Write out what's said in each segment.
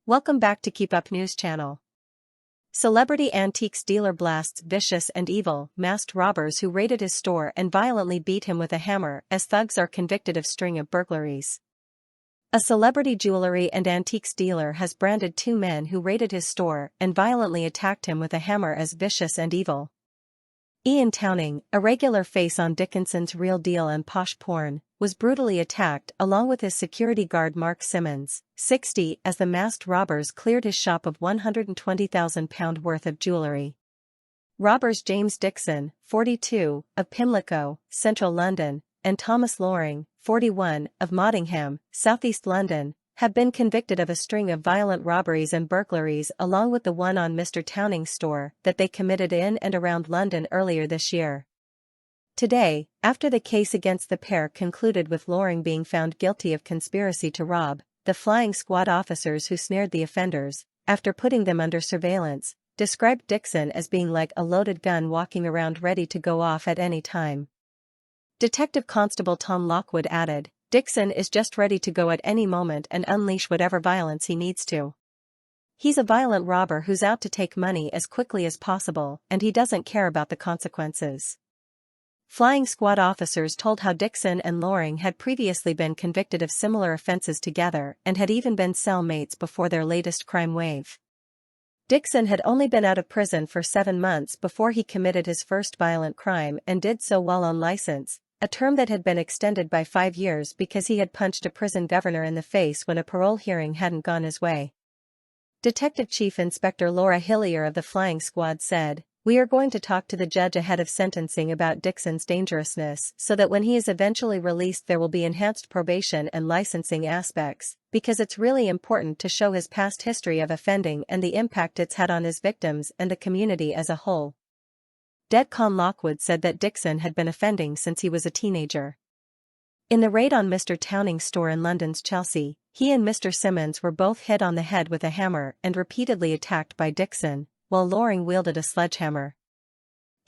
Welcome back to Keep Up News Channel. Celebrity antiques dealer blasts vicious and evil masked robbers who raided his store and violently beat him with a hammer as thugs are convicted of string of burglaries. A celebrity jewelry and antiques dealer has branded two men who raided his store and violently attacked him with a hammer as vicious and evil. Ian Towning, a regular face on Dickinson's Real Deal and Posh Porn, was brutally attacked along with his security guard Mark Simmons, 60, as the masked robbers cleared his shop of £120,000 worth of jewelry. Robbers James Dixon, 42, of Pimlico, Central London, and Thomas Loring, 41, of Nottingham, South East London, have been convicted of a string of violent robberies and burglaries along with the one on Mr. Towning's store that they committed in and around London earlier this year. Today, after the case against the pair concluded with Loring being found guilty of conspiracy to rob, the flying squad officers who snared the offenders, after putting them under surveillance, described Dixon as being like a loaded gun walking around ready to go off at any time. Detective Constable Tom Lockwood added, "Dixon is just ready to go at any moment and unleash whatever violence he needs to. He's a violent robber who's out to take money as quickly as possible and he doesn't care about the consequences." Flying squad officers told how Dixon and Loring had previously been convicted of similar offenses together and had even been cellmates before their latest crime wave. Dixon had only been out of prison for 7 months before he committed his first violent crime and did so while on license, a term that had been extended by 5 years because he had punched a prison governor in the face when a parole hearing hadn't gone his way. Detective Chief Inspector Laura Hillier of the Flying Squad said, "We are going to talk to the judge ahead of sentencing about Dixon's dangerousness so that when he is eventually released there will be enhanced probation and licensing aspects, because it's really important to show his past history of offending and the impact it's had on his victims and the community as a whole." Detcon Lockwood said that Dixon had been offending since he was a teenager. In the raid on Mr. Towning's store in London's Chelsea, he and Mr. Simmons were both hit on the head with a hammer and repeatedly attacked by Dixon, while Loring wielded a sledgehammer.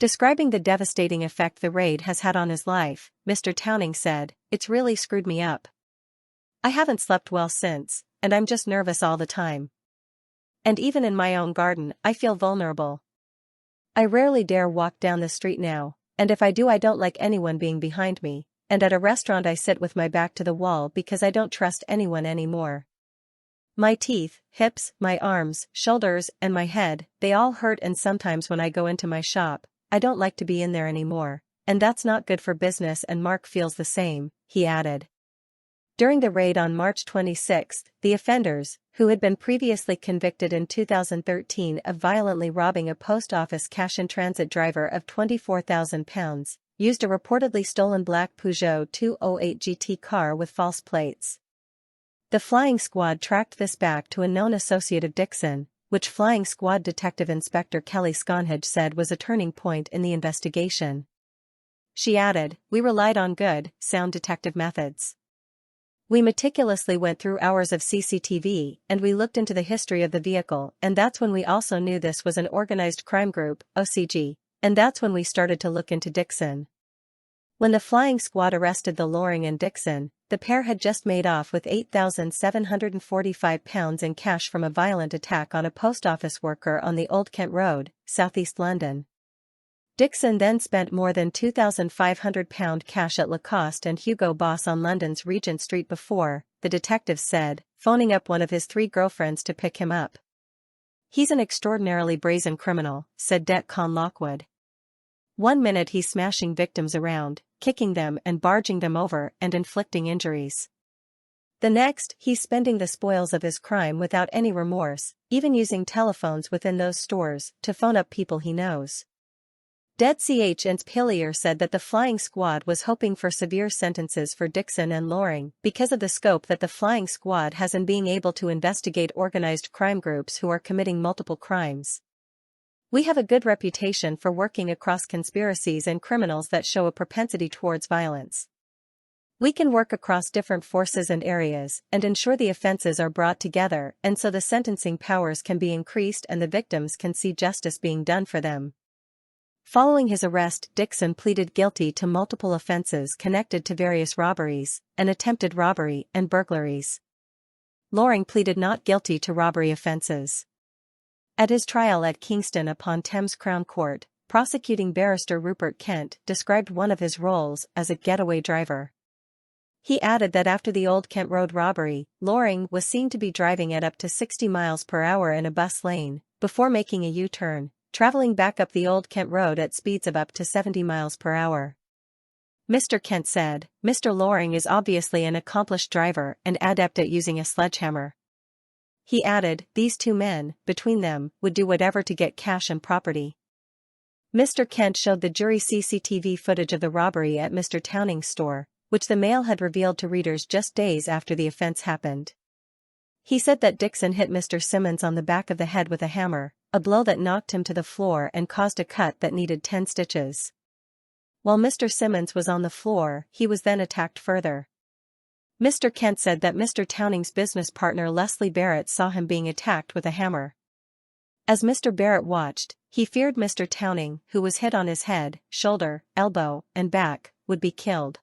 Describing the devastating effect the raid has had on his life, Mr. Towning said, "It's really screwed me up. I haven't slept well since, and I'm just nervous all the time. And even in my own garden, I feel vulnerable. I rarely dare walk down the street now, and if I do I don't like anyone being behind me, and at a restaurant I sit with my back to the wall because I don't trust anyone anymore. My teeth, hips, my arms, shoulders, and my head, they all hurt, and sometimes when I go into my shop, I don't like to be in there anymore, and that's not good for business, and Mark feels the same," he added. During the raid on March 26, the offenders, who had been previously convicted in 2013 of violently robbing a post office cash-in-transit driver of £24,000, used a reportedly stolen black Peugeot 208 GT car with false plates. The Flying Squad tracked this back to a known associate of Dixon, which Flying Squad Detective Inspector Kelly Sconhedge said was a turning point in the investigation. She added, "We relied on good, sound detective methods. We meticulously went through hours of CCTV and we looked into the history of the vehicle, and that's when we also knew this was an organized crime group, OCG, and that's when we started to look into Dixon." When the Flying Squad arrested the Loring and Dixon, the pair had just made off with £8,745 in cash from a violent attack on a post office worker on the Old Kent Road, southeast London. Dixon then spent more than £2,500 cash at Lacoste and Hugo Boss on London's Regent Street before, the detective said, phoning up one of his 3 girlfriends to pick him up. "He's an extraordinarily brazen criminal," said Detcon Lockwood. "One minute he's smashing victims around, kicking them and barging them over and inflicting injuries. The next, he's spending the spoils of his crime without any remorse, even using telephones within those stores to phone up people he knows." DED-CH and Hillier said that the Flying Squad was hoping for severe sentences for Dixon and Loring because of the scope that the Flying Squad has in being able to investigate organized crime groups who are committing multiple crimes. "We have a good reputation for working across conspiracies and criminals that show a propensity towards violence. We can work across different forces and areas and ensure the offenses are brought together and so the sentencing powers can be increased and the victims can see justice being done for them." Following his arrest, Dixon pleaded guilty to multiple offenses connected to various robberies, an attempted robbery, and burglaries. Loring pleaded not guilty to robbery offences. At his trial at Kingston upon Thames Crown Court, prosecuting barrister Rupert Kent described one of his roles as a getaway driver. He added that after the Old Kent Road robbery, Loring was seen to be driving at up to 60 miles per hour in a bus lane, before making a U-turn, traveling back up the Old Kent Road at speeds of up to 70 miles per hour. Mr. Kent said, "Mr. Loring is obviously an accomplished driver and adept at using a sledgehammer." He added, "These two men, between them, would do whatever to get cash and property." Mr. Kent showed the jury CCTV footage of the robbery at Mr. Towning's store, which the Mail had revealed to readers just days after the offense happened. He said that Dixon hit Mr. Simmons on the back of the head with a hammer, a blow that knocked him to the floor and caused a cut that needed 10 stitches. While Mr. Simmons was on the floor, he was then attacked further. Mr. Kent said that Mr. Towning's business partner Leslie Barrett saw him being attacked with a hammer. As Mr. Barrett watched, he feared Mr. Towning, who was hit on his head, shoulder, elbow, and back, would be killed.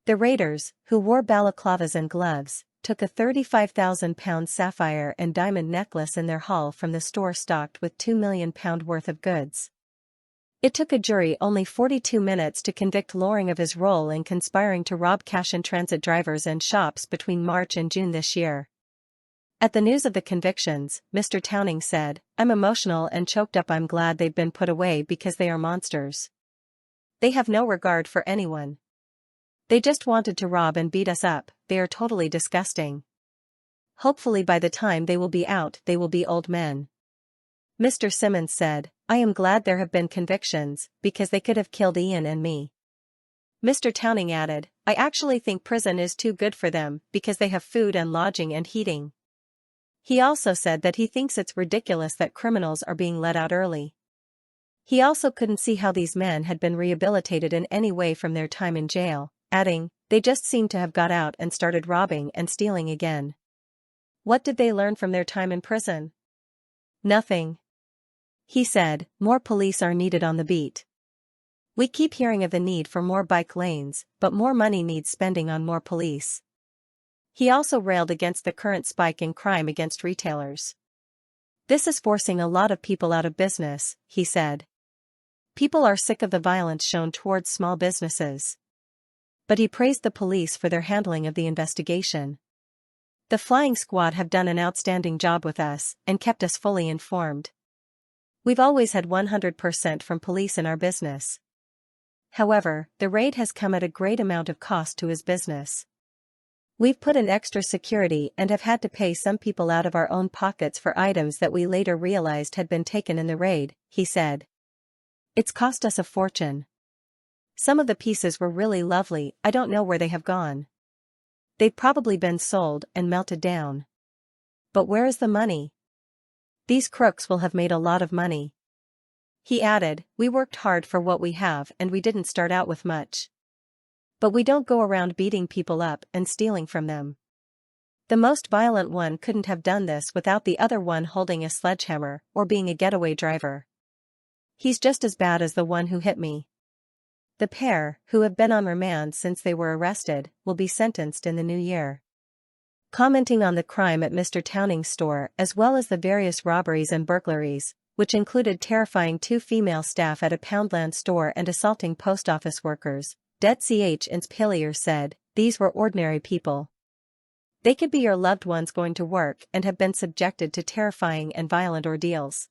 The raiders, who wore balaclavas and gloves, took a £35,000 sapphire and diamond necklace in their haul from the store stocked with £2 million worth of goods. It took a jury only 42 minutes to convict Loring of his role in conspiring to rob cash-in-transit drivers and shops between March and June this year. At the news of the convictions, Mr. Towning said, "I'm emotional and choked up. I'm glad they've been put away because they are monsters. They have no regard for anyone. They just wanted to rob and beat us up. They are totally disgusting. Hopefully by the time they will be out, they will be old men." Mr. Simmons said, "I am glad there have been convictions, because they could have killed Ian and me." Mr. Towning added, "I actually think prison is too good for them, because they have food and lodging and heating." He also said that he thinks it's ridiculous that criminals are being let out early. He also couldn't see how these men had been rehabilitated in any way from their time in jail, adding, "They just seem to have got out and started robbing and stealing again. What did they learn from their time in prison? Nothing." He said, "More police are needed on the beat. We keep hearing of the need for more bike lanes, but more money needs spending on more police." He also railed against the current spike in crime against retailers. "This is forcing a lot of people out of business," he said. "People are sick of the violence shown towards small businesses." But he praised the police for their handling of the investigation. "The flying squad have done an outstanding job with us and kept us fully informed. We've always had 100% from police in our business. However, the raid has come at a great amount of cost to his business. We've put in extra security and have had to pay some people out of our own pockets for items that we later realized had been taken in the raid," he said. "It's cost us a fortune. Some of the pieces were really lovely. I don't know where they have gone. They've probably been sold and melted down. But where is the money? These crooks will have made a lot of money." He added, "We worked hard for what we have and we didn't start out with much. But we don't go around beating people up and stealing from them. The most violent one couldn't have done this without the other one holding a sledgehammer or being a getaway driver. He's just as bad as the one who hit me." The pair, who have been on remand since they were arrested, will be sentenced in the new year. Commenting on the crime at Mr. Towning's store as well as the various robberies and burglaries, which included terrifying 2 female staff at a Poundland store and assaulting post office workers, Det.ch Inspilier said, "These were ordinary people. They could be your loved ones going to work and have been subjected to terrifying and violent ordeals.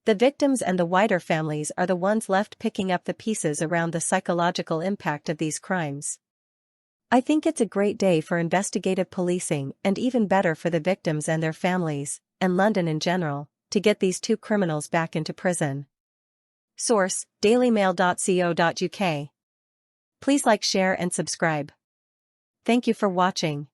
The victims and the wider families are the ones left picking up the pieces around the psychological impact of these crimes. I think it's a great day for investigative policing and even better for the victims and their families, and London in general, to get these 2 criminals back into prison." Source: dailymail.co.uk. Please like, share and subscribe. Thank you for watching.